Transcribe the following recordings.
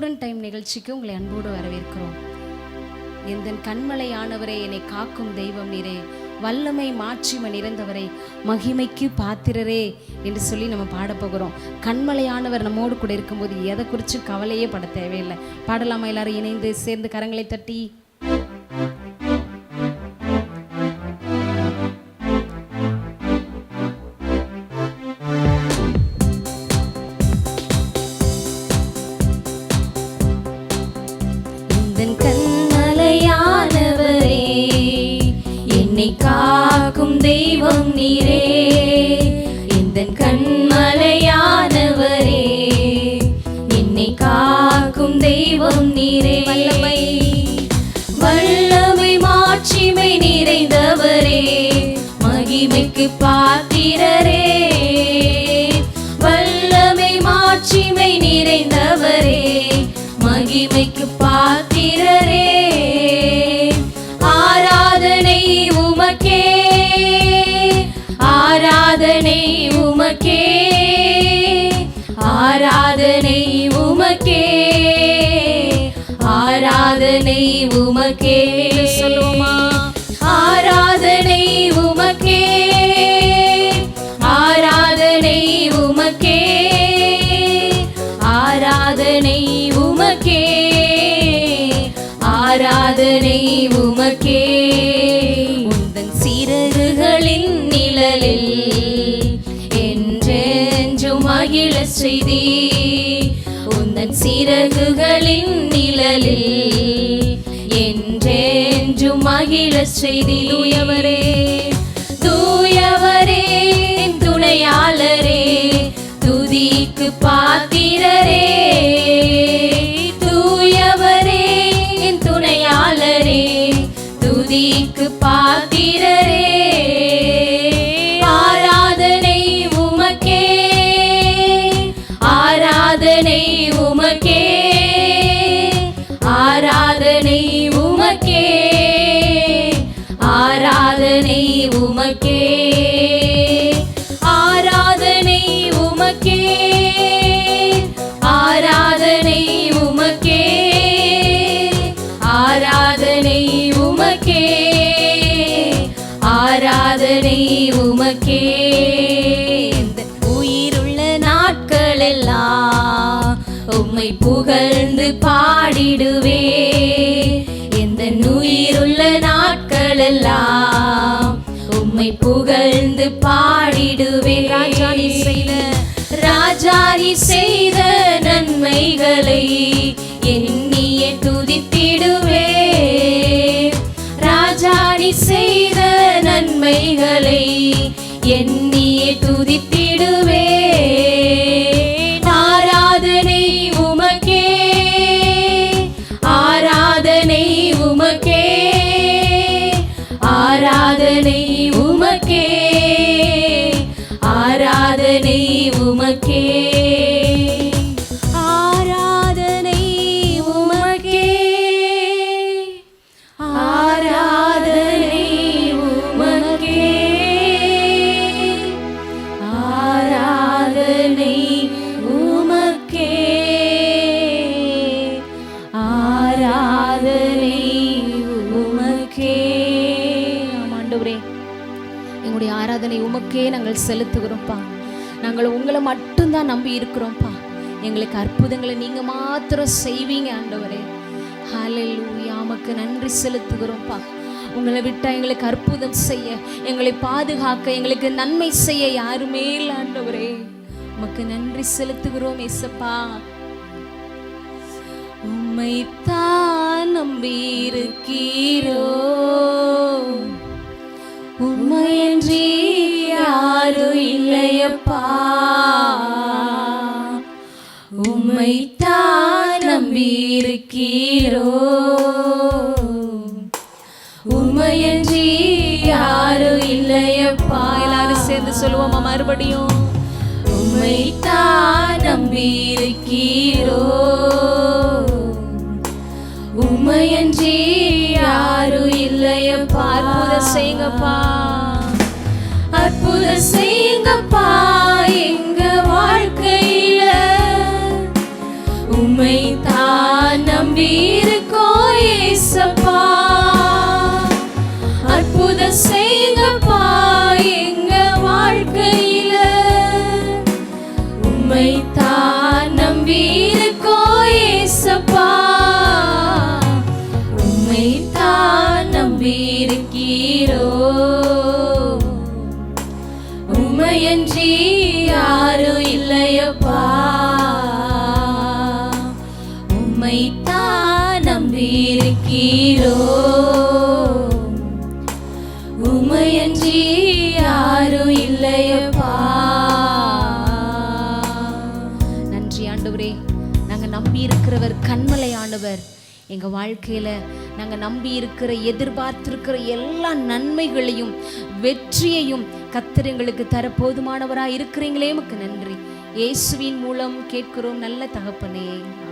Student time நிகழ்ச்சிக்கு உங்களை அன்போடு வரவேற்கிறோம். எந்தன் கண்மலையானவரே, என்னை காக்கும் தெய்வம் நீரே, வல்லமை மாட்சிமை நிறைந்தவரே, மகிமைக்கு பாத்திரரே என்று சொல்லி நம்ம பாட போகிறோம். கண்மலையானவர் நம்மோடு கூட இருக்கும்போது எதை குறித்து கவலையே பட தேவையில்லை. பாடலாமா? எல்லாரும் இணைந்து சேர்ந்து கரங்களை தட்டி. கண்மலையானவரே, என்னை காக்கும் தெய்வம் நீரே, எந்தன் கண்மலையானவரே, என்னை காக்கும் தெய்வம் நீரே, வல்லமை மாட்சிமை நிறைந்தவரே, மகிமைக்கு பாத்திரரே, வல்லமை மாட்சிமை நிறைந்தவரே, மகிமைக்கு பாத்திரரே, ஆராதனை உமக்கே, ஆராதனை உமக்கே, ஆராதனை உமக்கே, ஆராதனை உமக்கே, சொல்லுமா? ஆராதனை உமக்கே, ஆராதனை உமக்கே, ஆராதனை உமக்கே, ஆராதனை உமக்கே, உந்தன் சிறகுகளின் நிழலில் என்றென்றும் மகிழ செய்தி, உந்தன் சிறகுகளின் நிழலில் என்றென்றும் மகிழ செய்தி, தூயவரே தூயவரே துணையாளரே, துதிக்கு பாத்திரரே, தூயவரே என் துணையாளரே, துதிக்கு பாத்திரரே, ஆராதனை உமக்கே, ஆராதனை உமக்கே, ஆராதனை உமக்கே, ஆராதனை உமக்கே, ஆராதனை உமக்கே, ஆராதனை உமக்கே, ஆராதனை உமக்கே, ஆராதனை உமக்கே, உயிருள்ள நாட்களெல்லாம் உம்மை புகழ்ந்து பாடிடுவே, எந்த உயிருள்ள நாட்களெல்லாம் உம்மை புகழ்ந்து பாடிடுவே, ராஜாரி செய்த நன்மைகளை எண்ணியே துதித்திடுவே, ராஜாரி செய்த நன்மைகளை எண்ணியே துதித்திடுவே, ஆராதனை உமக்கே, ஆராதனை உமக்கே, ஆராதனை உமக்கே, ஆராதனை உமக்கே, ஆராதனை உமக்கே, ஆராதனை உமக்கே, ஆராதனை உமக்கே, ஆராதனை உமக்கே. ஆண்டவரே, எங்களுடைய ஆராதனை உமக்கே நாங்கள் செலுத்துகிறோம்ப்பா. நாங்கள் உங்களை மட்டும்தான் நம்பி இருக்கிறோம்ப்பா. எங்களுக்கு அற்புதங்களை நீங்க மாத்திரம் செய்வீங்க ஆண்டவரே. ஹல்லேலூயா, உமக்கு நன்றி செலுத்துகிறோம்ப்பா. உங்களை விட்டா எங்களுக்கு அற்புதம் செய்ய, எங்களை பாதுகாக்க, எங்களுக்கு நன்மை செய்ய யாருமே இல்லை ஆண்டவரே. உமக்கு நன்றி செலுத்துகிறோம் ஏசப்பா. உம்மைத்தான் நம்பி இருக்கீரோ, உம்மையன்றி யாரும் இல்லையப்பா, உம்மைத்தான் நம்பி இருக்கீரோ, உம்மையன்றி யாரும் இல்லையப்பா. எல்லாரும் சேர்ந்து சொல்லுவோமா மறுபடியும்? உம்மைத்தான் நம்பி இருக்கீரோ, உம்மையன்றி யாரும் இல்லையப்பா. அற்புதம் செய்யுங்கப்பா, அற்புதம் செய்யுங்கப்பா எங்க வாழ்க்கையில, உம்மை உம்மை தான் நம்பியிருக்கோம் ஏசப்பா, அற்புதம் செய்யுங்கப்பா எங்க வாழ்க்கையில. உம்மை தான் நம்பியிருக்கோம் ஏசப்பா, உம்மை தான் நம்பியிருக்கிறோ, உம்மையன்றி யாரும் இல்லையப்பா, உம்மை தான் நம்பியிருக்கிறோ, உம்மையன்றி யாரும் இல்லையப்பா. நன்றி ஆண்டவரே, நாங்க நம்பி இருக்கிறவர் கண்மலையானவர். எங்க வாழ்க்கையில நாங்க நம்பி இருக்கிற எதிர்பார்த்திருக்கிற எல்லா நன்மைகளையும் வெற்றியையும் கர்த்தர் எங்களுக்கு தர போதுமானவராய் இருக்கிறீங்களே, உமக்கு நன்றி. இயேசுவின் மூலம் கேட்கிறோம் நல்ல தகப்பனே, ஆமென்.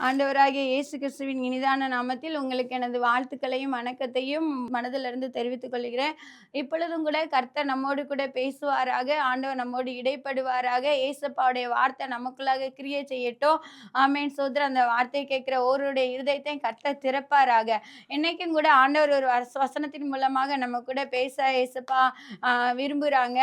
ஆண்டவராகிய இயேசு கிறிஸ்துவின் இனிதான நாமத்தில் உங்களுக்கு எனது வாழ்த்துக்களையும் வணக்கத்தையும் மனதிலிருந்து தெரிவித்துக் கொள்கிறேன். இப்பொழுதும் கூட கர்த்தர் நம்மோடு கூட பேசுவாராக, ஆண்டவர் நம்மோடு இடைப்படுவாராக. இயேசப்பாவுடைய வார்த்தை நமக்குள்ளாக கிரியை செய்யட்டும். ஆமேன். சோதரர், அந்த வார்த்தையை கேட்கிற ஒருவருடைய இருதயத்தையும் கர்த்தர் திறப்பாராக. இன்னைக்கும் கூட ஆண்டவர் ஒரு வசனத்தின் மூலமாக நம்ம கூட பேச இயேசப்பா விரும்புகிறாங்க.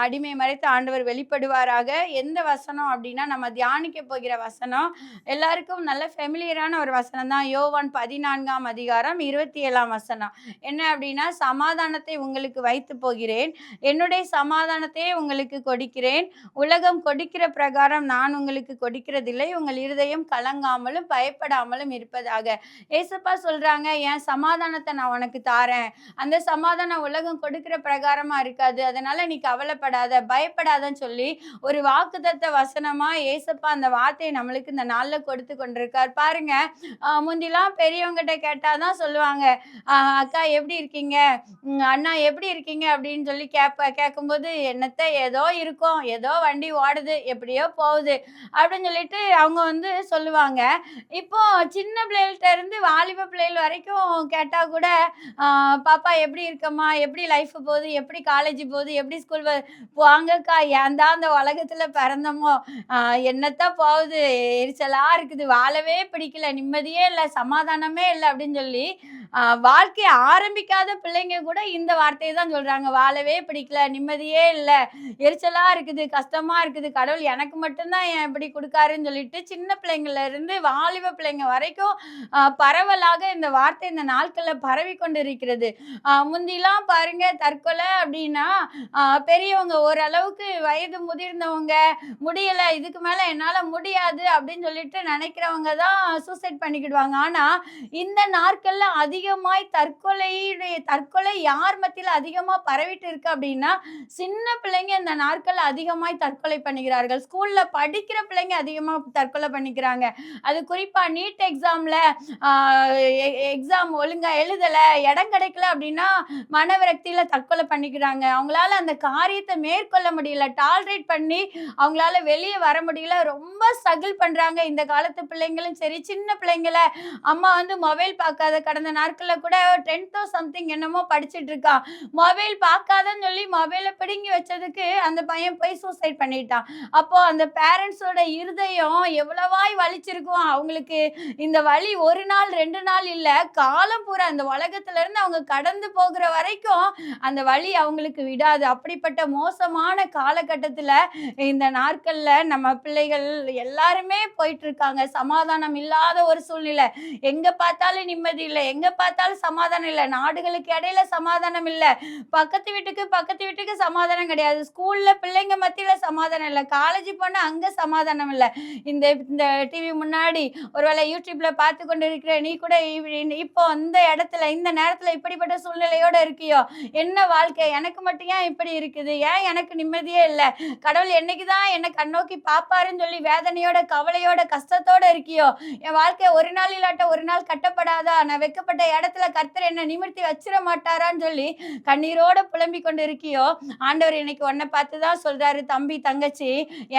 அடிமை மறைத்து ஆண்டவர் வெளிப்படுவாராக. எந்த வசனம் அப்படின்னா, நம்ம தியானிக்க போகிற வசனம் எல்லாருக்கும் நல்ல ஃபெமிலியரான ஒரு வசனம் தான். யோவான் 14ஆம் அதிகாரம் 27ஆம் வசனம் என்ன அப்படின்னா, சமாதானத்தை உங்களுக்கு வைத்து போகிறேன், என்னுடைய சமாதானத்தையே உங்களுக்கு கொடுக்கிறேன், உலகம் கொடுக்கிற பிரகாரம் நான் உங்களுக்கு கொடுக்கிறதில்லை, உங்கள் இருதயம் கலங்காமலும் பயப்படாமலும் இருப்பதாக. ஏசப்பா சொல்றாங்க, என் சமாதானத்தை நான் உனக்கு தாரேன், அந்த சமாதானம் உலகம் கொடுக்கிற பிரகாரமா இருக்காது, அதனால நீ கவலைப்படாத, பயப்படாதன்னு சொல்லி ஒரு வாக்குத்தத்த வசனமா ஏசப்பா அந்த வார்த்தையை நம்மளுக்கு இந்த நாள்ல கொடுத்து கொண்டிருக்கார். பாருங்க, முந்திலாம் பெரியவங்கிட்ட கேட்டாதான் சொல்லுவாங்க, அக்கா எப்படி இருக்கீங்க, அண்ணா எப்படி இருக்கீங்க அப்படின்னு சொல்லி கேட்கும்போது, என்னத்த ஏதோ இருக்கும், ஏதோ வண்டி ஓடுது, எப்படியோ போகுது அப்படின்னு சொல்லிட்டு அவங்க சொல்லுவாங்க. இப்போ சின்ன பிள்ளைகள்கிட்ட இருந்து வாலிப பிள்ளைகள் வரைக்கும் கேட்டா கூட, பாப்பா எப்படி இருக்கம்மா, எப்படி லைஃப் போகுது, எப்படி காலேஜ் போகுது, எப்படி ஸ்கூல் வாங்கக்கா, ஏன் தான் அந்த உலகத்துல பிறந்தமோ, என்னத்தான் போகுது, எரிச்சலா இருக்குது, வாழவே பிடிக்கல, நிம்மதியே இல்லை, சமாதானமே இல்லை அப்படின்னு சொல்லி வாழ்க்கையை ஆரம்பிக்காத பிள்ளைங்க கூட இந்த வார்த்தையை தான் சொல்றாங்க. வாழவே பிடிக்கல, நிம்மதியே இல்லை, எரிச்சலா இருக்குது, கஷ்டமா இருக்குது, கடவுள் எனக்கு மட்டும்தான் ஏன் இப்படி கொடுக்காருன்னு சொல்லிட்டு சின்ன பிள்ளைங்கள்ல இருந்து வாலிப பிள்ளைங்க வரைக்கும் பரவலாக இந்த வார்த்தை இந்த நாட்கள்ல பரவி கொண்டு இருக்கிறது. முந்திலாம் பாருங்க, தற்கொலை அப்படின்னா பெரியவங்க, ஓரளவுக்கு வயது முதிர்ந்தவங்க, முடியல, இதுக்கு மேல என்னால முடியாது அப்படின்னு சொல்லிட்டு நினைக்கிறவங்க தான் சூசைட் பண்ணிக்கிடுவாங்க. ஆனா இந்த நாட்கள்ல அதிகமாய் தற்கொலை யார் மத்தியில அதிகமா பரவிட்டு இருக்கு அப்படின்னா, சின்ன பிள்ளைங்க இந்த நாட்கள்ல அதிகமாய் தற்கொலை பண்ணிக்கிறார்கள். ஸ்கூல்ல படிக்கிற பிள்ளைங்க அதிகமா தற்கொலை பண்ணிக்கிறாங்க. அது குறிப்பா நீட் எக்ஸாம்ல எக்ஸாம் ஒழுங்கா எழுதல, இடம் கிடைக்கல அப்படின்னா மனவிரக்தியில தற்கொலை பண்ணிக்கிறாங்க. அவங்களால அந்த காரியத்தை மேற்கொள்ள முடியல, டாலரேட் பண்ணி அவங்களால வெளியே வர முடியல, ரொம்ப ஸ்ட்ரகிள் பண்றாங்க. இந்த காலத்து பிள்ளைங்களும் சரி, சின்ன பிள்ளைங்களை அம்மா மொபைல் பார்க்காத, கடந்த நாட்கள்ல கூட 10th சம்திங் என்னமோ படிச்சுட்டு இருக்கான், மொபைல் பார்க்காதன்னு சொல்லி மொபைலை பிடுங்கி வச்சதுக்கு அந்த பையன் போய் சூசைட் பண்ணிட்டான். அப்போ அந்த பேரண்ட்ஸோட இருதயம் எவ்வளவாய் வலிச்சிருக்கும். அவங்களுக்கு இந்த வலி ஒரு நாள் 2 நாள் இல்ல, காலம் பூரா அந்த உலகத்துல இருந்து அவங்க கடந்து போகிற வரைக்கும் அந்த வலி அவங்களுக்கு விடாது. அப்படிப்பட்ட மோசமான காலகட்டத்துல இந்த நாட்கள்ல நம்ம பிள்ளைகள் எல்லாருமே போயிட்டு இருக்காங்க. சமாதானம் இல்லாத ஒரு சூழ்நிலை, எங்க பார்த்தாலும் நிம்மதி இல்லை, எங்க பார்த்தாலும் சமாதானம் இல்லை, நாடுகளுக்கு இடையில சமாதானம் இல்லை, பக்கத்து வீட்டுக்கு சமாதானம் கிடையாது, ஸ்கூல்ல பிள்ளைங்க மத்தியில சமாதானம் இல்லை, காலேஜ் போனா அங்க சமாதானம் இல்லை. இந்த டிவி முன்னாடி ஒருவேளை யூடியூப்ல பார்த்து கொண்டு இருக்கிற நீ கூட இப்போ இந்த இடத்துல இந்த நேரத்துல இப்படிப்பட்ட சூழ்நிலையோட இருக்கியோ, என்ன வாழ்க்கை, எனக்கு மட்டும் ஏன் இப்படி இருக்குது, ஏன் எனக்கு நிம்மதியே இல்லை, கடவுள் என்னைக்குதான் என்னை கண்ணோக்கி பாப்பாருன்னு சொல்லி வேதனையோட கவலையோட கஷ்டத்தோட இருக்கியோ, என் வாழ்க்கை ஒரு நாள் இல்லாட்ட ஒரு நாள் கட்டப்படாதா, நான் வைக்கப்பட்ட இந்த இடத்துல கர்த்தர் என்ன நிமிர்த்தி வச்சிட மாட்டாரான்னு சொல்லி கண்ணீரோட புலம்பி கொண்டு இருக்கியோ, ஆண்டவர் இன்னைக்கு உன்னை பார்த்து தான் சொல்றாரு, தம்பி தங்கச்சி,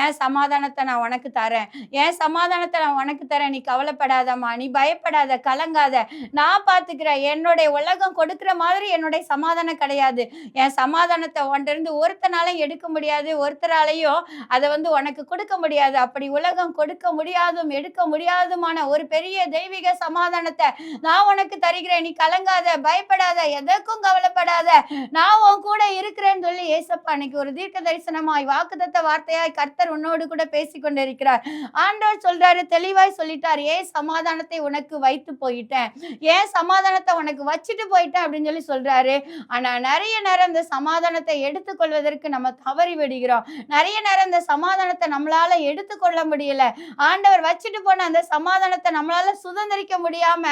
என் சமாதானத்தை நான் உனக்கு தரேன், என் சமாதானத்தை நான் உனக்கு தரேன், நீ கவலைப்படாதம்மா, நீ பயப்படாத, கலங்காத, நான் பார்த்துக்கிறேன். என்னுடைய உலகம் கொடுக்கிற மாதிரி என்னுடைய சமாதானம் கிடையாது. என் சமாதானத்தை உன்கிட்ட ஒருத்தனாலையும் எடுக்க முடியாது, ஒருத்தராலையும் அதை உனக்கு கொடுக்க முடியாது. அப்படி உலகம் கொடுக்க முடியாதும் எடுக்க முடியாதுமான ஒரு பெரிய தெய்வீக சமாதானத்தை நான் உனக்கு தருகிறேன். நீ கலங்காத, பயப்படாத, எதற்கும் கவலைப்படாத, நான் உன் கூட இருக்கிறேன்னு சொல்லி ஏசப்பா இன்னைக்கு ஒரு தீர்க்க தரிசனமாய் வாக்குத்தத்த வார்த்தையாய் கர்த்தர் உன்னோடு கூட பேசி கொண்டிருக்கிறார். ஆண்டவர் சொல்றாரு, தெளிவாய் சொல்லிட்டார், ஏன் சமாதானத்தை உனக்கு வைத்து போயிட்டேன், ஏன் சமாதானத்தை உனக்கு வச்சுட்டு போயிட்டேன் அப்படின்னு சொல்லி சொல்றாரு. ஆனா நிறைய நேரம் இந்த சமாதானத்தை எடுத்துக்கொள்வதற்கு நம்ம தவறி விடுகிறோம். நிறைய நேரம் இந்த சமாதானத்தை நம்மளால எடுத்துக்கொள்ள முடியல. ஆண்டவர் வச்சுட்டு போன அந்த சமாதானத்தை நம்மளால சுதந்திரிக்க முடியாம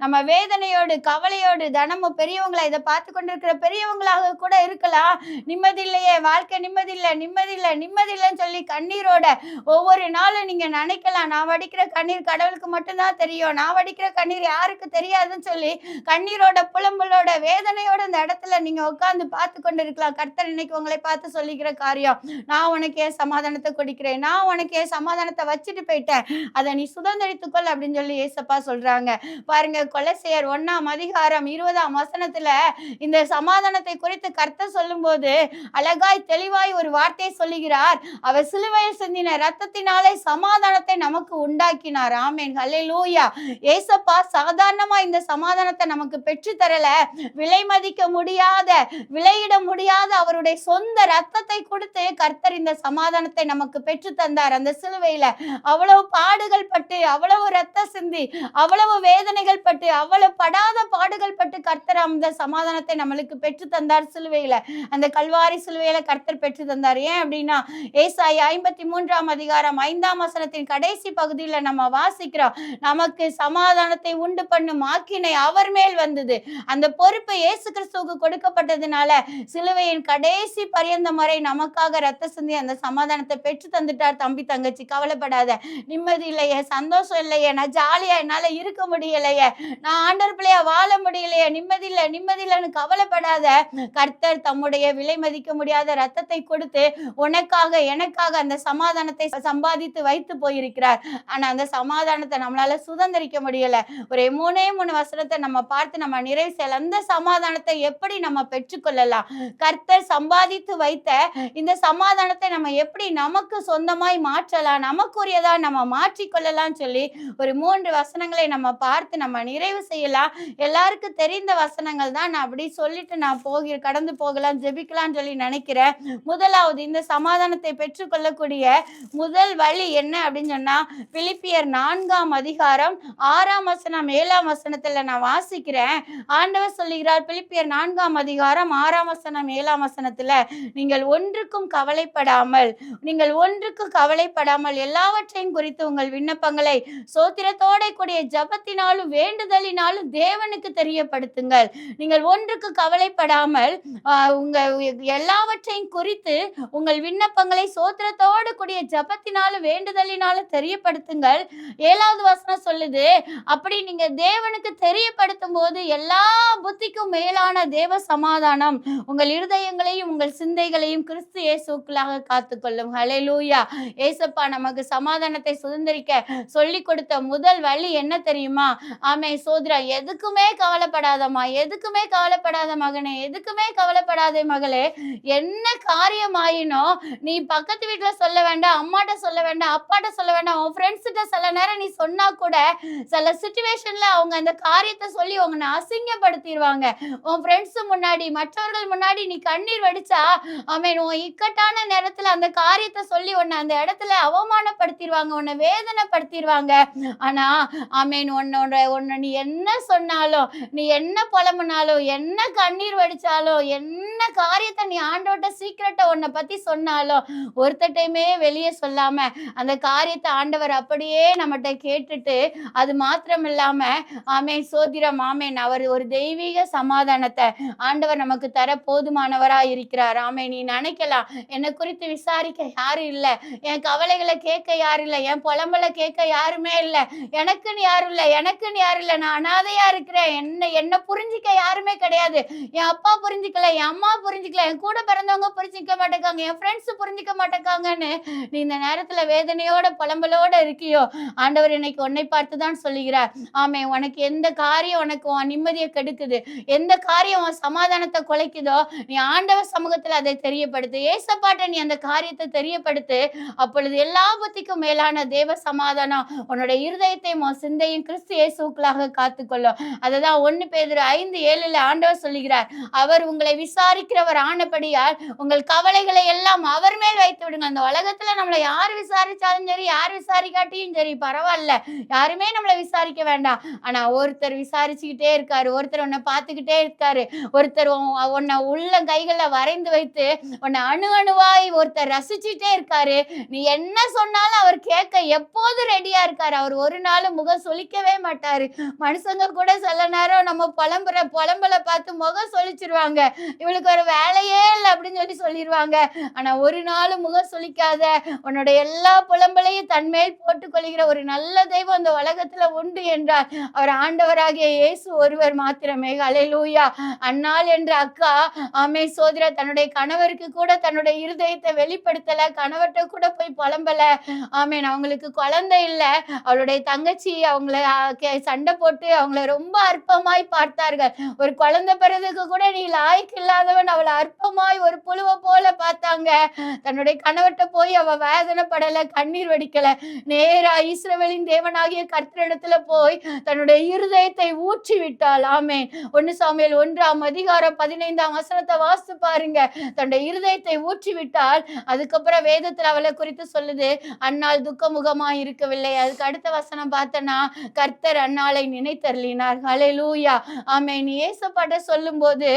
நம்ம வேதனையோடு கவலையோடு தினமும் பெரியவங்களை இதை பார்த்து கொண்டிருக்கிற பெரியவங்களாக கூட இருக்கலாம், நிம்மதி இல்லையே, வாழ்க்கை நிம்மதி இல்லை, நிம்மதி இல்லை, நிம்மதி இல்லைன்னு சொல்லி கண்ணீரோட ஒவ்வொரு நாளும் நீங்க நினைக்கலாம், நான் வடிக்கிற கண்ணீர் கடவுளுக்கு மட்டும்தான் தெரியும், நான் வடிக்கிற கண்ணீர் யாருக்கு தெரியாதுன்னு சொல்லி கண்ணீரோட புலம்பலோட வேதனையோட இந்த இடத்துல நீங்க உட்கார்ந்து பார்த்து கொண்டு இருக்கலாம். கர்த்தர் இன்னைக்கு உங்களை பார்த்து சொல்லிக்கிற காரியம், நான் உனக்கு ஏன் சமாதானத்தை கொடுக்கிறேன், நான் உனக்கு ஏன் சமாதானத்தை வச்சுட்டு போயிட்டேன், அதை நீ சுதந்திரித்துக்கொள் அப்படின்னு சொல்லி ஏசப்பா சொல்றாங்க. பாருங்க, கொலோசியர் 1:20 இந்த சமாதானத்தை குறித்து கர்த்தர் சொல்லும் போது அழகாய் தெளிவாய் ஒரு வார்த்தையை சொல்லுகிறார். அவர் சிலுவையில் சிந்தின ரத்தத்தினாலே சமாதானத்தை நமக்கு உண்டாக்கினார். ஆமென், ஹல்லேலூயா. ஏசப்பா சாதாரணமா இந்த சமாதானத்தை நமக்கு பெற்று தரல, விலை மதிக்க முடியாத, விலையிட முடியாத அவருடைய சொந்த ரத்தத்தை கொடுத்து கர்த்தர் இந்த சமாதானத்தை நமக்கு பெற்று தந்தார். அந்த சிலுவையில அவ்வளவு பாடுகள் பட்டு, அவ்வளவு ரத்த சிந்தி, அவ்வளவு வேதனைகள் பட்டு, அவ்வளவு படாத பாடுகள் பட்டு கர்த்தர் அந்த சமாதானத்தை நம்மளுக்கு பெற்று தந்தார். சிலுவையில, அந்த கல்வாரி சிலுவையில கர்த்தர் பெற்று தந்தார். ஏன் அப்படின்னா, ஏசாயா 53:5 கடைசி பகுதியில நம்ம வாசிக்கிறோம், நமக்கு சமாதானத்தை உண்டு பண்ணும் ஆக்கினை அவர் மேல் வந்தது. அந்த பொறுப்பு இயேசு கிறிஸ்துவுக்கு கொடுக்கப்பட்டதுனால சிலுவையின் கடைசி பரியந்தம் வரை நமக்காக ரத்த சிந்தி அந்த சமாதானத்தை பெற்று தந்துட்டார். தம்பி தங்கச்சி, கவலைப்படாத, நிம்மதி இல்லையே, சந்தோஷம் இல்லையே, நான் ஜாலியா என்னால இருக்க முடியலையே, நான் ஆண்டவர் பிள்ளையா வாழ முடியலையே, நிம்மதி இல்லை, நிம்மதி இல்லைன்னு கவலைப்படாத. கர்த்தர் தம்முடைய விலை மதிக்க முடியாத ரத்தத்தை கொடுத்து உனக்காக எனக்காக அந்த சமாதானத்தை சம்பாதித்து வைத்து போயிருக்கிறார். ஆனா அந்த சமாதானத்தை நம்மளால சுதந்திரிக்க முடியல. ஒரு 3 வசனத்தை நம்ம பார்த்து நம்ம நிறைவு செய்யலாம். அந்த சமாதானத்தை எப்படி நம்ம பெற்றுக்கொள்ளலாம், கர்த்தர் சம்பாதித்து வைத்த இந்த சமாதானத்தை நம்ம எப்படி நமக்கு சொந்தமாய் மாற்றலாம், நமக்குரியதா நம்ம மாற்றிக்கொள்ளலாம் சொல்லி ஒரு 3 வசனங்களை நம்ம பார்த்து நம்ம நிறைவு செய்யலாம். எல்லாருக்கும் தெரிந்த வசனங்கள் தான், நான் அப்படி சொல்லிட்டு நான் கடந்து போகலாம், ஜெபிக்கலாம்னு சொல்லி நினைக்கிறேன். முதலாவது, இந்த சமாதானத்தை பெற்றுக்கொள்ளக்கூடிய முதல் வழி என்ன அப்படின்னு சொன்னா, பிலிப்பியர் 4:6-7 நான் வாசிக்கிறேன். ஆண்டவர் சொல்லுகிறார், பிலிப்பியர் 4:6-7 நீங்கள் ஒன்றுக்கும் கவலைப்படாமல் எல்லாவற்றையும் குறித்து உங்கள் விண்ணப்பங்களை சோத்திரத்தோட கூடிய ஜபத்தினாலும் வேண்டுதலினாலும் தேவனுக்கு தெரியப்படுத்துங்கள். நீங்கள் ஒன்றுக்கு கவலைப்படாமல் உங்க எல்லாவற்றையும் குறித்து உங்கள் விண்ணப்பங்களை சோத்திரத்தோடு கூடிய ஜபத்தினாலும் வேண்டுதலினாலும் தெரியப்படுத்துங்கள். 7வது வசனம் சொல்லுது, அப்படி நீங்க தேவனுக்கு தெரியப்படுத்தும் போது எல்லா புத்திக்கும் மேலான தேவ சமாதானம் உங்கள் இருதயங்களையும் உங்கள் சிந்தைகளையும் கிறிஸ்து இயேசுக்குள்ளாக காத்துக்கொள்ளும். ஹல்லேலூயா. ஏசப்பா நமக்கு சமாதானத்தை சுதந்திரிக்க சொல்லி கொடுத்த முதல் வழி என்ன தெரியுமா? ஆமே சோதரா, எதுக்குமே கவலைப்படாதம்மா, எதுக்குமே கவலைப்படாத மகனே, எதுக்குமே கவலைப்படாத மகளே, என்ன காரியம் ஆயினோ நீ பக்கத்து வீட்டுல சொல்ல வேண்டாம், அம்மாட்ட சொல்ல வேண்டாம், அப்பாட்ட சொல்ல வேண்டாம், உன் ஃப்ரெண்ட்ஸ்கிட்ட சில நேரம் நீ சொன்னா கூட சில சிச்சுவேஷன்ல அவங்க அந்த காரியத்தை சொல்லி உங்களை அசிங்கப்படுத்திடுவாங்க. உன் ஃப்ரெண்ட்ஸ் முன்னாடி, மற்றவர்கள் முன்னாடி நீ கண்ணீர் வடிச்சா, ஆமேன், உன் இக்கட்டான நேரத்துல அந்த காரியத்தை சொல்லி உன்னை அந்த இடத்துல அவமானப்படுத்திடுவாங்க, உன்னை வேதனைப்படுத்திடுவாங்க. ஆனா ஆமேன், உன்னை நீ என்ன சொன்னாலும், நீ என்ன புலம்புனாலும், என்ன கண்ணீர் வடிச்சாலும், என்ன காரியத்தை நீ ஆண்டவர்கிட்ட சீக்கிரட்டை உன்னை பத்தி சொன்னாலும் ஒருத்தட்டையுமே வெளியே சொல்லாம அந்த காரியத்தை ஆண்டவர் அப்படியே நம்மகிட்ட கேட்டுட்டு, அது மாத்திரம் இல்லாம ஆமேன் சோதிரம், ஆமேன், அவர் ஒரு தெய்வீக சமாதானத்தை ஆண்டவர் நமக்கு தர போதுமானவரா இருக்கிறார். ஆமேன், நீ நினைக்கலாம், என்னை குறித்து விசாரிக்க யாரும் இல்லை, என் கவலைகளை கேட்க யாரும் இல்லை, என் புலம்பலை கேட்க யாருமே இல்லை, எனக்குன்னு யாரும் இல்லை, நான் அனாதையா தனிமையா இருக்கிறேன், என்ன புரிஞ்சிக்க யாருமே கிடையாது, என் அப்பா புரிஞ்சுக்கல, என் அம்மா புரிஞ்சுக்கல, என் கூட பிறந்தவங்க புரிஞ்சிக்க மாட்டேங்காங்க, என் ஃப்ரெண்ட்ஸ் புரிஞ்சிக்க மாட்டேங்காங்கன்னு நீ இந்த நேரத்துல வேதனையோட புலம்பலோட இருக்கியோ, ஆண்டவர் இன்னைக்கு உன்னை பார்த்துதான் சொல்லுகிறார். ஆமே, உனக்கு எந்த காரியம் உனக்கு உன் நிம்மதியை கெடுக்குது, எந்த காரியம் உன் சமாதானத்தை குலைக்குதோ, நீ ஆண்டவர் சமூகத்துல அதை தெரியப்படுத்து. ஏசப்பாட்ட நீ அந்த காரியத்தை தெரியப்படுத்து. அப்பொழுது எல்லா புத்திக்கும் மேலான தேவ சமாதானம் உன்னோட இருதயத்தையும் உன் சிந்தையும் கிறிஸ்து இயேசுவுக்குள்ளாக காத்துக்கொள்ளும். அதுதான் 1 பேதுரு 5:7 ஆண்டவர் சொல்லுகிறார், அவர் உங்களை விசாரிக்கிறவர் ஆனபடியால் உங்கள் கவலைகளை எல்லாம் அவர் மேல் வைத்து விடுங்க. அந்த உலகத்துல நம்மளை யார் விசாரிச்சாலும் சரி, யார் விசாரிக்காட்டியும் சரி பரவாயில்ல, யாருமே நம்மளை விசாரிக்க வேண்டாம். ஆனா ஒருத்தர் விசாரிச்சுக்கிட்டே இருக்காரு, ஒருத்தர் உன்னை பார்த்துக்கிட்டே இருக்காரு, ஒருத்தர் உன்னை உள்ள கைகளை வரைந்து வைத்து உன்னை அணுவாய் ஒருத்தர் ரசிச்சுட்டே இருக்காரு. நீ என்ன சொன்னாலும் அவர் கேட்க எப்போது ரெடியா இருக்காரு. அவர் ஒரு நாள் முகம் சொலிக்கவே மாட்டாரு. மனுஷங்க கூட சில நேரம் நம்ம புலம்பலை பார்த்து முகம் சொலிச்சிருவாங்க, இவளுக்கு ஒரு வேலையே இல்லை அப்படின்னு சொல்லிடுவாங்க. ஆனா ஒரு நாள் முகம் சொலிக்காத உன்னோட எல்லா புலம்பலையும் தன்மேல் போட்டுக் கொள்கிற ஒரு நல்ல தெய்வம் இந்த உலகத்துல உண்டு என்றால் அவர் ஆண்டவராகிய இயேசு ஒருவர் மாத்திரமே. ஹல்லேலூயா. அன்னாள் என்ற அக்கா ஆமே சோதரா தன்னுடைய கணவருக்கு கூட தன்னுடைய இருதயத்தை வெளிப்படுத்தல, கணவர்கிட்ட கூட போய் புலம்பல. ஆமேன், அவங்களுக்கு குழந்தை இல்ல, அவளுடைய தங்கச்சி அவங்கள சண்டை போட்டு அவங்கள ரொம்ப அற்பமாய் பார்த்தார்கள். ஒரு குழந்தை பிறதுக்கு கூட நீ லாய்க்கு இல்லாதவன், அவளை அற்பமாய் ஒரு புழுவை போல பார்த்தாங்க. தன்னுடைய கணவர்கிட்ட போய் அவ வேதனைப்படல, கண்ணீர் வடிக்கல, நேரா இஸ்ரவேலின் தேவனாகிய கர்த்தரிடத்துல போய் தன்னுடைய இருதயத்தை ஊற்றி விட்டாள். ஆமேன். 1 சாமுவேல் 1:15 வாசித்து பாருங்க. தன்னுடைய இருதயத்தை ஊற்றி விட்டால் அதுக்கப்புறம் வேதத்துல அவளை குறித்து சொல்லுது, அன்னாள் துக்கமுகமா இருக்கவில்லை. அதுக்கு அடுத்த வசனம் பார்த்தனா, கர்த்தர் அன்னாளை நினைத்தருளினார். ஹல்லேலூயா. ஆமென். நீ ஏசப்பாட்ட சொல்லும் போது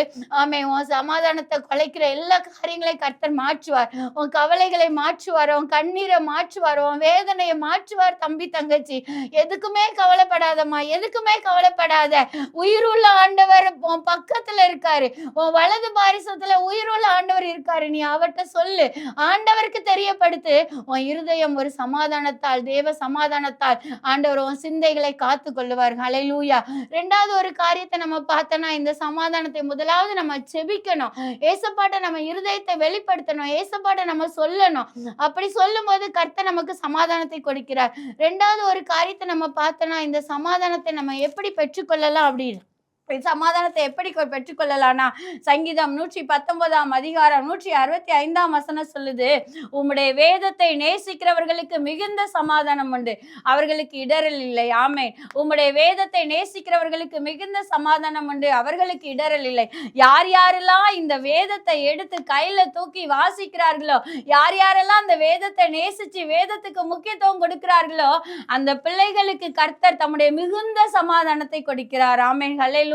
ஆமென், உன் சமாதானத்தை குலைக்கிற எல்லா காரியங்களையும் கர்த்தர் மாற்றுவார், உன் கவலைகளை மாற்றுவார், உன் கண்ணீரை மாற்றுவார், உன் வேதனையை மாற்றுவார். தம்பி தங்கச்சி, எதுக்குமே கவலைப்படாதம்மா, எதுக்குமே கவலைப்படாத. உயிருள்ள ஆண்டவர் உன் பக்கத்துல இருக்காரு, உன் வலது பாரிசத்துல உயிருள்ள ஆண்டவர் இருக்காரு. நீ அவர்கிட்ட சொல்லு, ஆண்டவருக்கு தெரியப்படுத்து. உன் இருதயம் ஒரு சமாதானத்தால், தேவ சமாதானத்தால் ஆண்டவர் உன் சிந்தைகளை காத்து கொள்ளுவார். ஹல்லேலூயா. 2வது ஒரு காரியத்தை நம்ம பார்த்தோம்னா, இந்த சமாதானத்தை முதலாவது நம்ம செபிக்கணும், ஏசப்பாட்ட நம்ம இருதயத்தை வெளிப்படுத்தணும், ஏசப்பாட்ட நம்ம சொல்லணும். அப்படி சொல்லும் போது கர்த்தர் நமக்கு சமாதானத்தை கொடுக்கிறார். 2வது ஒரு காரியத்தை நம்ம பார்த்தோம்னா, இந்த சமாதானத்தை நம்ம எப்படி பெற்றுக்கொள்ளலாம் அப்படின்னு, சமாதானத்தை எப்படி பெற்றுக்கொள்ளலாம்னா, சங்கீதம் 119 165 சொல்லுது, உம்முடைய வேதத்தை நேசிக்கிறவர்களுக்கு மிகுந்த சமாதானம் உண்டு, அவர்களுக்கு இடரல் இல்லை. ஆமென். உம்முடைய வேதத்தை நேசிக்கிறவர்களுக்கு மிகுந்த சமாதானம் உண்டு, அவர்களுக்கு இடரல் இல்லை. யார் யாரெல்லாம் இந்த வேதத்தை எடுத்து கையில தூக்கி வாசிக்கிறார்களோ, யார் யாரெல்லாம் அந்த வேதத்தை நேசிச்சு வேதத்துக்கு முக்கியத்துவம் கொடுக்கிறார்களோ, அந்த பிள்ளைகளுக்கு கர்த்தர் தம்முடைய மிகுந்த சமாதானத்தை கொடுக்கிறார். ஆமென். ஹல்லேலூயா.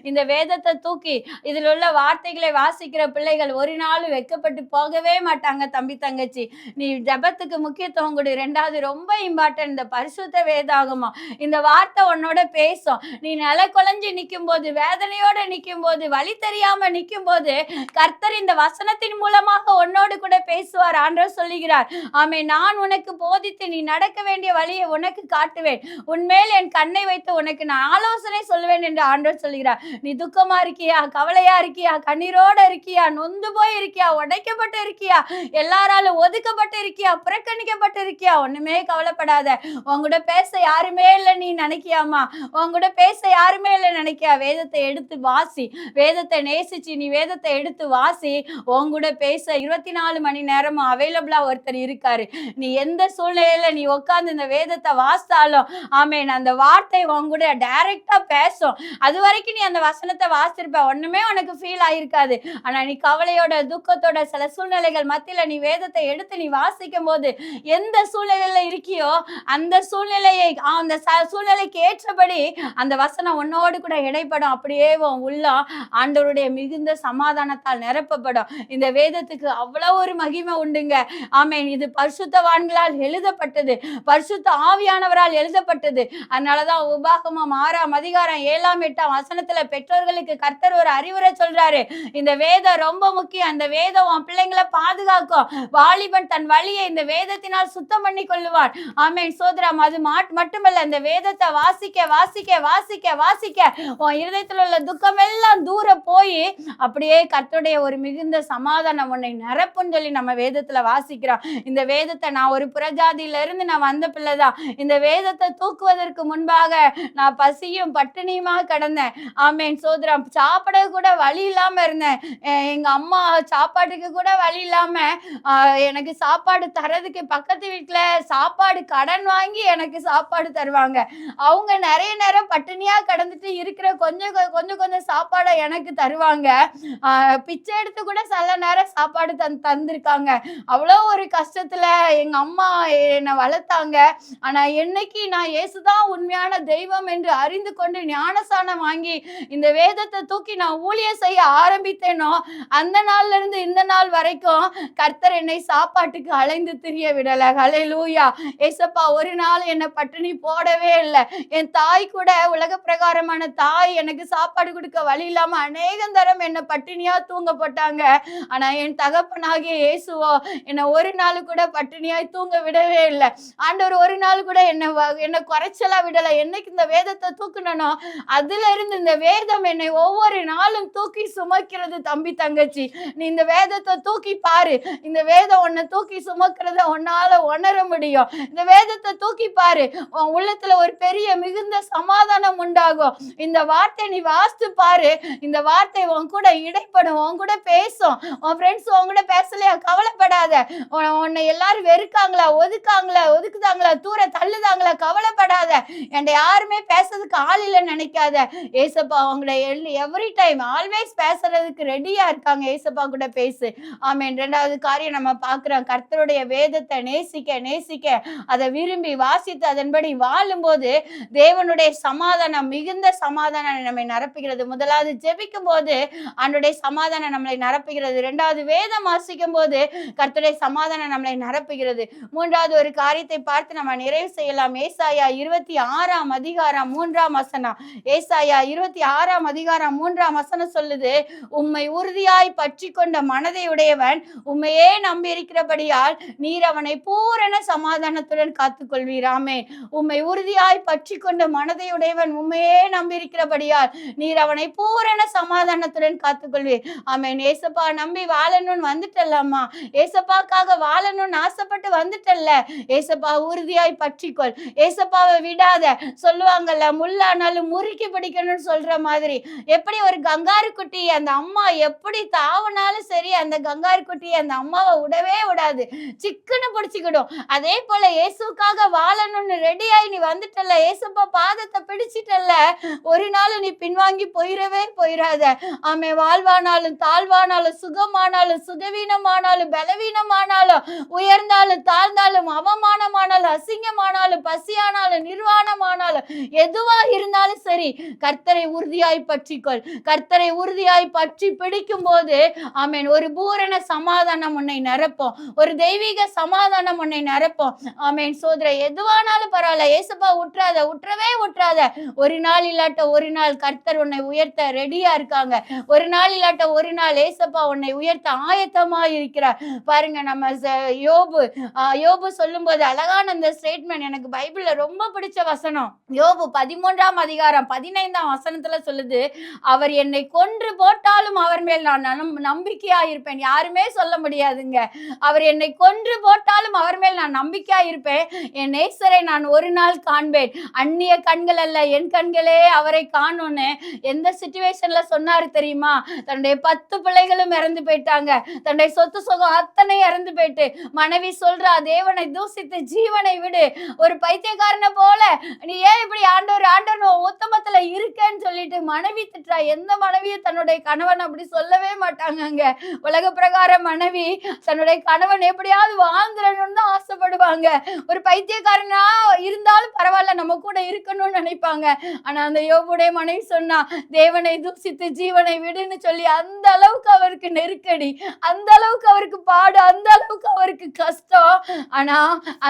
இந்த வேதத்தை தூக்கி இதில் உள்ள வார்த்தைகளை வாசிக்கிற பிள்ளைகள் ஒரு நாள் வெட்கப்பட்டு போகவே மாட்டாங்க. தம்பி தங்கச்சி, நீ ஜபத்துக்கு முக்கியத்துவம் கொடு. 2வது ரொம்ப இம்பார்ட்டன்ட், இந்த பரிசுத்த வேதாகமம். இந்த வார்த்தை உன்னோட பேசும். நீ நில குலைஞ்சு நிற்கும் போது, வேதனையோட நிற்கும் போது, வழி தெரியாம நிற்கும் போது, கர்த்தர் இந்த வசனத்தின் மூலமாக உன்னோடு கூட பேசுவார். ஆண்டவர் சொல்லுகிறார், ஆமே, நான் உனக்கு போதித்து நீ நடக்க வேண்டிய வழியை உனக்கு காட்டுவேன், உன்மேல் என் கண்ணை வைத்து உனக்கு நான் ஆலோசனை சொல்வேன் என்று ஆண்டவர் சொல்லுகிறார். நீ துக்கமா இருக்கியா, கவலையா இருக்கியா, கண்ணீரோட இருக்கியா, நொந்து போய் இருக்கியா, உடைக்கப்பட்டு இருக்கியா, எல்லாராலும் ஒதுக்கப்பட்டு இருக்கியா, புறக்கணிக்கப்பட்டு இருக்கியா, ஒண்ணுமே கவலைப்படாத. உங்கூட பேச யாருமே இல்லை நீ நினைக்கியாமா, உங்கூட பேச யாருமே இல்லை நினைக்கியா, வேதத்தை எடுத்து வாசி, வேதத்தை நேசிச்சு நீ வேதத்தை எடுத்து வாசி. உங்கூட பேச 24 மணி நேரமும் அவைலபிளா ஒருத்தர் இருக்காரு. நீ எந்த சூழ்நிலையில நீ உட்கார்ந்து இந்த வேதத்தை வாசித்தாலும் ஆமேன், அந்த வார்த்தை உங்கூட டைரக்டா பேசும். அது வரைக்கும் நீ அந்த வசனத்தை வாசிருப்ப, ஒண்ணுமே உனக்கு ஃபீல் ஆயிருக்காது. ஆனா நீ கவலையோட துக்கத்தோட சில சூழ்நிலைகள் மத்தியில நீ வேதத்தை எடுத்து நீ வாசிக்கும் போது, எந்த சூழ்நிலையில இருக்கியோ அந்த சூழ்நிலையை, அந்த சூழ்நிலைக்கு ஏற்றபடி அந்த வசனம் உன்னோடு கூட இடைப்படும். அப்படியே உள்ளம் ஆண்டவருடைய மிகுந்த சமாதானத்தால் நிரப்பப்படும். இந்த வேதத்துக்கு அவ்வளவு ஒரு மகிமை உண்டுங்க. ஆமேன். இது பரிசுத்தவான்களால் எழுதப்பட்டது, பரிசுத்த ஆவியானவரால் எழுதப்பட்டது. அதனாலதான் உபாகமம் 6 அதிகாரம் 7 8 17 வசனத்துல பெற்றோர்களுக்கு கர்த்தர் ஒரு அறிவுரை சொல்றாரு. இந்த வேதம் ரொம்ப முக்கியம். அந்த வேதம் உன் பிள்ளைங்களை பாதுகாக்கும். வாலிபன் தன் வழியை இந்த வேதத்தினால் சுத்தம் பண்ணி கொள்ளுவான். ஆமென் சோதரம். அது மட்டுமல்ல, இந்த வேதத்தை வாசிக்க வாசிக்க வாசிக்க வாசிக்க உன் இருதயத்தில் உள்ள துக்கம் எல்லாம் தூர போய் அப்படியே கர்த்தருடைய ஒரு மிகுந்த சமாதானம் உன்னை நிரப்புன்னு சொல்லி நம்ம வேதத்துல வாசிக்கிறோம். இந்த வேதத்தை நான் ஒரு புறஜாதியில இருந்து நான் வந்த பிள்ளைதான். இந்த வேதத்தை தூக்குவதற்கு முன்பாக நான் பசியும் பட்டினியுமாக கிடந்தேன். ஆமென் சோதரம். சாப்பிட கூட வழி இல்லாம இருந்தேன். எங்க அம்மா சாப்பாட்டுக்கு கூட வழி இல்லாம எனக்கு சாப்பாடு தரதுக்கு பக்கத்து வீட்டுல சாப்பாடு கடன் வாங்கி எனக்கு சாப்பாடு தருவாங்க. அவங்க நிறைய நேரம் பட்டினியா கடந்துட்டு இருக்கிற கொஞ்சம் கொஞ்சம் சாப்பாடை எனக்கு தருவாங்க. பிச்சை எடுத்து கூட சில நேரம் சாப்பாடு தந்திருக்காங்க. அவ்வளோ ஒரு கஷ்டத்துல எங்க அம்மா என்னை வளர்த்தாங்க. ஆனா என்னைக்கு நான் இயேசுதான் உண்மையான தெய்வம் என்று அறிந்து கொண்டு ஞானஸ்நானம் வாங்கி இந்த வேதத்தை தூக்கி நான் ஊழியம் செய்ய ஆரம்பித்தேனோ, அந்த நாள்ல இருந்து இந்த நாள் வரைக்கும் கர்த்தர் என்னை சாப்பாட்டுக்கு அலைந்து திரிய விடல. ஹல்லேலூயா. ஏசப்பா ஒரு நாள் என்னை பட்டினி போடவே இல்லை. என் தாய் கூட உலக பிரகாரமான தாய் எனக்கு சாப்பாடு கொடுக்க வழி இல்லாம அநேகம் தரம் என்னை பட்டினியா தூங்க போட்டாங்க. ஆனா என் தகப்பனாகிய இயேசுவோ என்னை ஒரு நாள் கூட பட்டினியாய் தூங்க விடவே இல்லை. ஆண்டவர் ஒரு நாள் கூட என்னை குறைச்சலா விடல. என்னைக்கு இந்த வேதத்தை தூக்கணும் அதுல இருந்து இந்த வேதம் என்னை ஒவ்வொரு நாளும் தூக்கி சுமக்கிறது. தம்பி தங்கச்சி, நீ இந்த வேதத்தை தூக்கி பாரு. இந்த வேதம் உன்னை தூக்கி சுமக்கிறத உன்னால உணர முடியும். இந்த வேதத்தை தூக்கி பாரு. உன் உள்ளத்துல ஒரு பெரிய மிகுந்த சமாதானம் உண்டாகும். இந்த வார்த்தை நீ வாசித்து பாரு. இந்த வார்த்தை உன் கூட இடைப்படும், உன் கூட பேசும். உன் ஃப்ரெண்ட்ஸ் உன் கூட பேசலையா, கவலைப்படாத. உன்னை எல்லாரும் வெறுக்காங்களா, ஒதுக்குதாங்களா, தூர தள்ளுதாங்களா, கவலைப்படாத. என்கிட்ட யாருமே பேசுறதுக்கு ஆள் இல்லைன்னு நினைக்காத. ஏசப்பா உங்களை எவ்ரி டைம் ஆல்வேஸ் பேசுறதுக்கு ரெடியா இருக்காங்க. ஏசப்பா கூட பேசு. ஆமென். 2வது காரியம் நம்ம பார்க்கிறோம். கர்த்தருடைய வேதத்தை நேசிக்க நேசிக்க அதை விரும்பி வாசித்து அதன்படி வாழும்போது தேவனுடைய சமாதானம், மிகுந்த சமாதானம் நம்மை நிரப்புகிறது. முதலாவது ஜெபிக்கும் போது ஆண்டவருடைய சமாதானம் நம்மளை நிரப்புகிறது. 2வது வேதம் வாசிக்கும் போது கர்த்தருடைய சமாதானம் நம்மளை நிரப்புகிறது. 3வது ஒரு காரியத்தை பார்த்து நம்ம நிறைவு செய்யலாம். ஏசாயா 26ஆம் அதிகாரம் 3ஆம் வசனம். ஏசாயா 26ஆம் அதிகாரம் 3ஆம் வசனம் சொல்லுது, உம்மை உறுதியாய் பற்றி கொண்ட மனதை உடையவன் உம்மையே நம்பி இருக்கிறபடியால் நீர் அவனை பூரண சமாதானத்துடன் காத்துக்கொள்வீர். ஆமென். உம்மை உறுதியாய் பற்றி கொண்ட மனதை உடையவன் உம்மையே நம்பி இருக்கிறபடியால் நீர் அவனை பூரண சமாதானத்துடன் காத்துக்கொள்வீர். ஆமென். ஏசப்பா நம்பி வாழணும்னு வந்துட்டல்லம்மா, ஏசப்பாக்காக வாழணும்னு ஆசைப்பட்டு வந்துட்டல்ல, ஏசப்பா உறுதியாய் பற்றிக்கொள். ஏசப்பாவை விடாத. சொல்லுவாங்கல்ல, முள்ளானாலும் முறுக்கி பிடிக்கணும்னு சொல்ற மாதிரி, எப்படி ஒரு கங்காரு குட்டி அந்த அம்மா எப்படி தாவனாலும் சரி அந்த கங்காரு குட்டி அந்த அம்மாவை விடவே விடாது, சிக்குன்னு பிடிச்சிக்கிடும். அதே போல இயேசுக்காக வாழணும்னு ரெடியாகி நீ வந்துட்டல்ல, ஏசப்பா பாதத்தை பிடிச்சிட்டல்ல, ஒரு நாள் நீ பின்வாங்கி போயிடவே போயிடாத. ஆமே. வாழ்வானாலும் தாழ்வானாலும் சுகமானாலும் சுகவீனமானாலும் பலவீனமானாலும் உயர்ந்தாலும் தாழ்ந்தாலும் அவமானமானாலும் அசிங்கமானாலும் பசியானாலும் நிர்வாணமானாலும் எதுவா இருந்தாலும் சரி கர்த்தரை உறுதியாய் பற்றிக்கொள். கர்த்தரை உறுதியாய் பற்றி பிடிக்கும் போது ஆமென், ஒரு பூரண சமாதானம் உன்னை நிரப்பும். ஒரு தெய்வீக சமாதானம் உன்னை நிரப்பும். ஆமென். சோதர எதுவானாலும் பரவாயில்ல, ஏசப்பா உற்றவே உற்றாத. ஒரு நாள் இல்லாட்ட ஒரு நாள் கர்த்தர் உன்னை உயர்த்த ரெடியா இருக்காங்க. ஒரு நாள் இல்லாட்ட ஒரு நாள் ஏசப்பா உன்னை உயர்த்த ஆயத்தமா இருக்கிறார். பாருங்க, நம்ம யோபு சொல்லும் போது அழகான அந்த ஸ்டேட்மெண்ட் எனக்கு பைபிள்ல ரொம்ப பிடிச்ச வசனம். யோபு 13ஆம் அதிகாரம் 15ஆம் வசனத்துல சொல்லுது, அவர் என்னை கொன்று போட்டாலும் அவர் மேல் நான் நம்பிக்கையா இருப்பேன். யாருமே சொல்ல முடியாதுங்க. அவர் என்னை கொன்று போட்டாலும் அவர் மேல் நான் நம்பிக்கையா இருப்பேன். என் நேசரை நான் ஒரு நாள் காண்பேன். அந்நிய கண்கள் அல்ல, என் கண்களே அவரை காணும்னு எந்த சிச்சுவேஷன்ல சொன்னாரு தெரியுமா? தன்னுடைய 10 பிள்ளைகளும் இறந்து போயிட்டாங்க. தன்னுடைய சொத்து சுகம் அத்தனை இறந்து போயிட்டு மனைவி சொல்றா, தேவனை தூசித்து ஜீவனை விடு. ஒரு பைத்தியக்காரனை போல நீ ஏன் இப்படி ஆண்டவர் உத்தமத்துல இருக்கேன்னு சொல்லிட்டு மனைவி திட்டுறா. எந்த மனைவியும் தன்னுடைய கணவன் அப்படி சொல்லவே மாட்டாங்க. உலக பிரகார மனைவி தன்னுடைய கணவன் எப்படியாவது வாழ்ந்துடணும்னு தான் ஆசைப்படுவாங்க. ஒரு பைத்தியக்காரனா இருந்தாலும் பரவாயில்ல, நம்ம கூட இருக்கணும்னு நினைப்பாங்க. ஆனா அந்த யோபுடைய மனைவி சொன்னா, தேவனை தூசித்து ஜீவனை விடுன்னு சொல்லி அந்த அளவுக்கு அவருக்கு நெருக்கடி, அந்த அளவுக்கு அவருக்கு பாடு, அந்த அளவுக்கு அவருக்கு கஷ்டம். ஆனா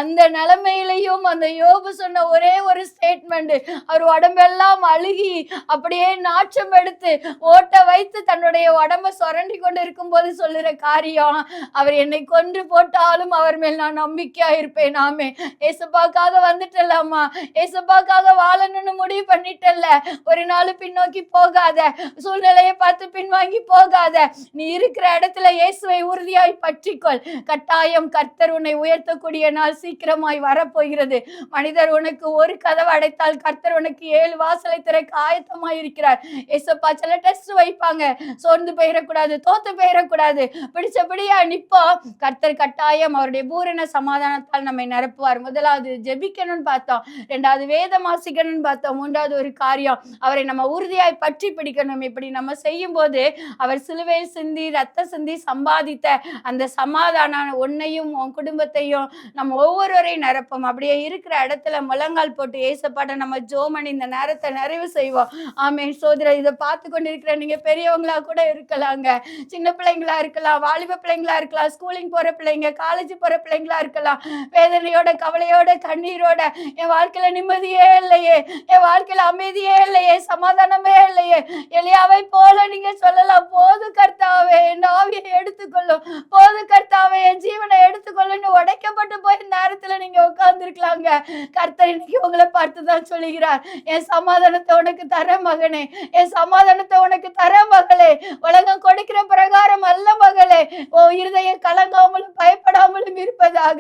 அந்த நிலைமையிலையும் அந்த யோபு சொன்ன ஒரே ஒரு ஸ்டேட்மெண்ட், அவர் உடம்பெல்லாம் அழுகி நோக்கி அப்படியே நாச்சம் எடுத்து ஓட்ட வைத்து தன்னுடைய உடம்ப சுரண்டி கொண்டு இருக்கும் போது சொல்லுற காரியம், அவர் என்னை கொன்று போட்டாலும் அவர் மேல் நான் நம்பிக்கையா இருப்பேன். ஆமே, ஏசப்பாக்காக வந்துட்டலாமா, ஏசப்பாக்காக வாழணும்னு முடிவு பண்ணிட்டல்ல, ஒரு நாள் பின்னோக்கி போகாத, சூழ்நிலையை பார்த்து பின்வாங்கி போகாத, நீ இருக்கிற இடத்துல இயேசுவை உறுதியாய் பற்றிக்கொள். கட்டாயம் கர்த்தர் உன்னை உயர்த்தக்கூடிய நாள் சீக்கிரமாய் வரப்போகிறது. மனிதர் உனக்கு ஒரு கதவை அடைத்தால் கர்த்தர் உனக்கு 7 வாசலை திறக்க ஆயத்தமாய் இருக்கிறார். ஏசப்பா சில டெஸ்ட் வைப்பாங்க, சோர்ந்து போயிடக்கூடாது, தோத்து போயிடக்கூடாது, பிடிச்சபடியா நிப்போம். கர்த்தர் கட்டாயம் அவருடைய பூரண சமாதானத்தால் நம்மை நிரப்புவார். முதலாவது ஜெபிக்கணும்னு பார்த்தோம், 2வது வேதம் வாசிக்கணும்னு பார்த்தோம், 3வது ஒரு காரியம், அவரை நம்ம உறுதியாய் பற்றி பிடிக்கணும். இப்படி நம்ம செய்யும் போது அவர் சிலுவையில் சிந்தி ரத்தம் சிந்தி சம்பாதித்த அந்த சமாதானம் உன்னையும் உன் குடும்பத்தையும் நம்ம ஒவ்வொருவரையும் நிரப்பும். அப்படியே இருக்கிற இடத்துல முழங்கால் போட்டு ஏசப்பாட்ட நம்ம ஜோமன் இந்த நேரத்தை நிறைவு செய்வோம். ஆமென். சோதரர், இதை பார்த்து கொண்டு இருக்கிற நீங்க பெரியவங்களா கூட இருக்கலாங்க, சின்ன பிள்ளைங்களா இருக்கலாம், வாலிப பிள்ளைங்களா இருக்கலாம், ஸ்கூலிங் போற பிள்ளைங்க, காலேஜ் போற பிள்ளைங்களா இருக்கலாம். வேதனையோட, கவலையோட, கண்ணீரோட, என் வாழ்க்கையில நிம்மதியே இல்லையே, என் வாழ்க்கையில அமைதியே இல்லையே, சமாதானமே இல்லையே, எலியாவை போல நீங்க சொல்லலாம், போது கர்த்தாவே என் ஆவியை எடுத்துக்கொள்ளும், போது கர்த்தாவே என் ஜீவனை எடுத்துக்கொள்ளுன்னு உடைக்கப்பட்டு போய் நேரத்துல நீங்க உட்கார்ந்து இருக்கலாங்க. கர்த்தர் இன்னைக்கு உங்களை பார்த்துதான் சொல்லுகிறார், என் சமாதானத்தை உனக்கு தர மகனே, என் சமாதானத்தை உனக்கு தர மகளே, உலகம் கொடுக்கிற பிரகாரம் அல்ல மகளே, ஓ இருதயம் கலங்காமலும் பயப்படாமலும் இருப்பதாக.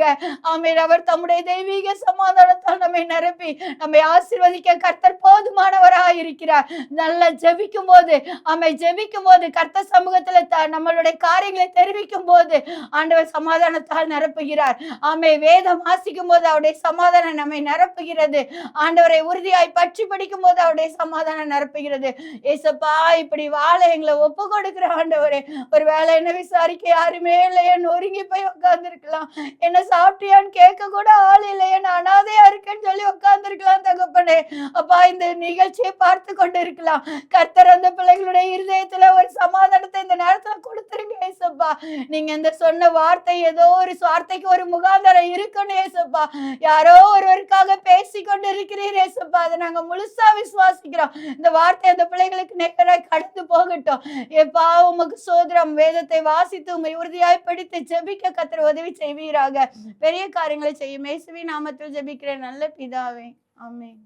ஆமென். அவர் தம்முடைய தெய்வீக சமாதானத்தால் நம்மை நிரப்பி நம்மை ஆசீர்வதிக்க கர்த்தர் போதுமானவராக இருக்கிறார். நல்லா ஜெபிக்கும் போது, ஜெபிக்கும் போது, கர்த்தர் சமூகத்துல நம்மளுடைய காரியங்களை தெரிவிக்கும் போது ஆண்டவர் சமாதானத்தால் நிரப்புகிறார். வேதம் வாசிக்கும் போது அவருடைய சமாதானம் நம்மை நிரப்புகிறது. ஆண்டவரை உறுதியாய் பற்றி படிக்கும் போது அவருடைய சமாதானம் நிரப்புகிறது. ஏசப்பா, இப்படி வாழ எங்களை ஒப்பு கொடுக்கிற ஆண்டவரே, ஒரு வேலை என்ன விசாரிக்க யாருமே இல்லையே, நொறுங்கி போய் உட்கார்ந்து இருக்கலாம், என்ன சாப்பிட்டியான்னு கேட்க கூட ஆள் இல்லையே, அனாதையா இருக்கேன்னு சொல்லி உட்கார்ந்து இருக்கலாம் தகப்பனே. அப்பா, இந்த நிகழ்ச்சியை பார்த்து கொண்டு இருக்கலாம். கர்த்தர் அந்த பிள்ளைகளுடைய இருதயத்துல ஒரு சமாதானத்தை இந்த நேரத்துல கொடுத்துருங்க ஏசப்பா. நீங்க இந்த சொன்ன வார்த்தை ஏதோ ஒரு வார்த்தைக்கு ஒரு முகாந்தரம் இருக்கணும் ஏசப்பா. யாரோ ஒருவருக்காக பேசி கொண்டு இருக்கிறீர் ஏசப்பா, அதை நாங்க முழுசா விசுவாசிக்கிறோம். இந்த வார்த்தை அந்த பிள்ளைகளுக்கு நேராய் கடந்து போகட்டும். எப்பா, உமக்கு சோதரம், வேதத்தை வாசித்து உண்மை உறுதியாய் படித்து ஜெபிக்க கர்த்தர் உதவி செய்வீராக. பெரிய காரியங்களை செய்யும் இயேசுவின் நாமத்தில் ஜெபிக்கிறேன் நல்ல பிதாவே. ஆமென்.